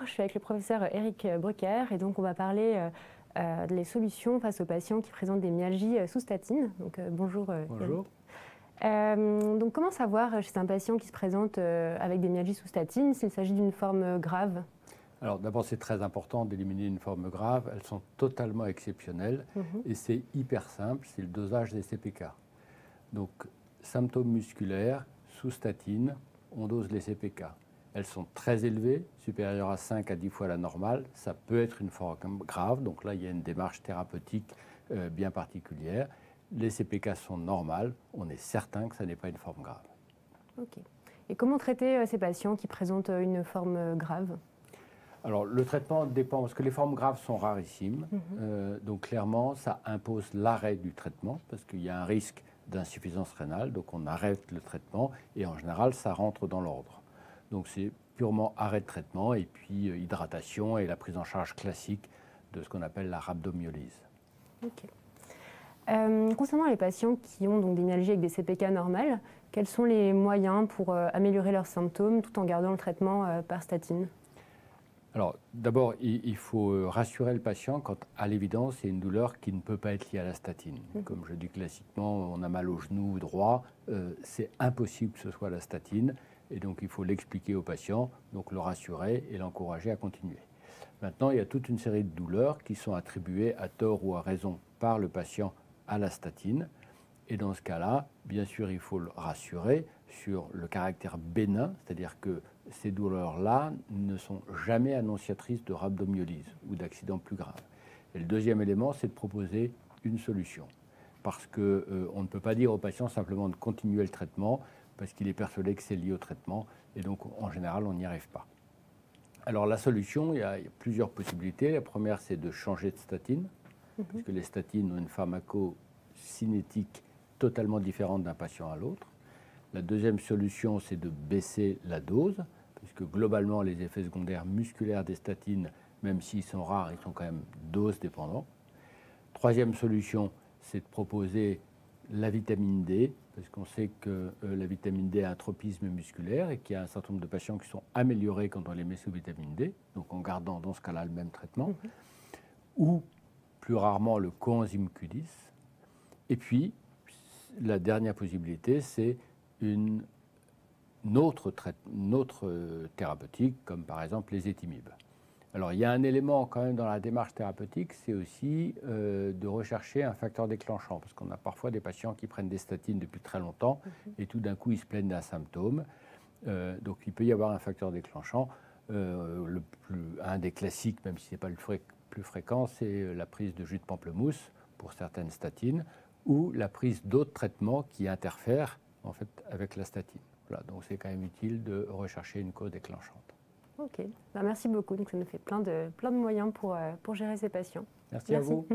je suis avec le professeur Eric Brucker et donc on va parler des solutions face aux patients qui présentent des myalgies sous statine. Donc bonjour. Bonjour. Donc comment savoir chez un patient qui se présente avec des myalgies sous statine s'il s'agit d'une forme grave? Alors d'abord, c'est très important d'éliminer une forme grave. Elles sont totalement exceptionnelles et c'est hyper simple, c'est le dosage des CPK. Donc symptômes musculaires, sous statine, on dose les CPK. Elles sont très élevées, supérieures à 5 à 10 fois la normale. Ça peut être une forme grave, donc là il y a une démarche thérapeutique bien particulière. Les CPK sont normales, on est certain que ça n'est pas une forme grave. Ok. Et comment traiter ces patients qui présentent une forme grave? Alors le traitement dépend, parce que les formes graves sont rarissimes, donc clairement ça impose l'arrêt du traitement, parce qu'il y a un risque d'insuffisance rénale, donc on arrête le traitement, et en général ça rentre dans l'ordre. Donc c'est purement arrêt de traitement, et puis hydratation et la prise en charge classique de ce qu'on appelle la rhabdomyolyse. Ok. Concernant les patients qui ont donc des myalgies avec des CPK normales, quels sont les moyens pour améliorer leurs symptômes tout en gardant le traitement par statine? Alors, d'abord, il faut rassurer le patient quand, à l'évidence, il y a une douleur qui ne peut pas être liée à la statine. Comme je dis classiquement, on a mal au genou droit, c'est impossible que ce soit la statine, et donc il faut l'expliquer au patient, donc le rassurer et l'encourager à continuer. Maintenant, il y a toute une série de douleurs qui sont attribuées à tort ou à raison par le patient à la statine, et dans ce cas-là, bien sûr, il faut le rassurer sur le caractère bénin, c'est-à-dire que ces douleurs-là ne sont jamais annonciatrices de rhabdomyolyse ou d'accident plus grave. Et le deuxième élément, c'est de proposer une solution. Parce qu'on ne peut pas dire au patient simplement de continuer le traitement, parce qu'il est persuadé que c'est lié au traitement, et donc en général, on n'y arrive pas. Alors la solution, il y a plusieurs possibilités. La première, c'est de changer de statine, puisque les statines ont une pharmacocinétique totalement différente d'un patient à l'autre. La deuxième solution, c'est de baisser la dose, puisque globalement, les effets secondaires musculaires des statines, même s'ils sont rares, ils sont quand même dose dépendants. Troisième solution, c'est de proposer la vitamine D, parce qu'on sait que la vitamine D a un tropisme musculaire et qu'il y a un certain nombre de patients qui sont améliorés quand on les met sous vitamine D, donc en gardant dans ce cas-là le même traitement, ou plus rarement le coenzyme Q10. Et puis, la dernière possibilité, c'est une autre thérapeutique, comme par exemple les étimibes. Alors, il y a un élément quand même dans la démarche thérapeutique, c'est aussi de rechercher un facteur déclenchant, parce qu'on a parfois des patients qui prennent des statines depuis très longtemps, et tout d'un coup, ils se plaignent d'un symptôme. Donc, il peut y avoir un facteur déclenchant. Un des classiques, même si ce n'est pas le plus fréquent, c'est la prise de jus de pamplemousse pour certaines statines, ou la prise d'autres traitements qui interfèrent en fait avec la statine. Voilà, donc c'est quand même utile de rechercher une cause déclenchante. Ok, ben, merci beaucoup. Donc ça nous fait plein de moyens pour gérer ces patients. Merci à vous.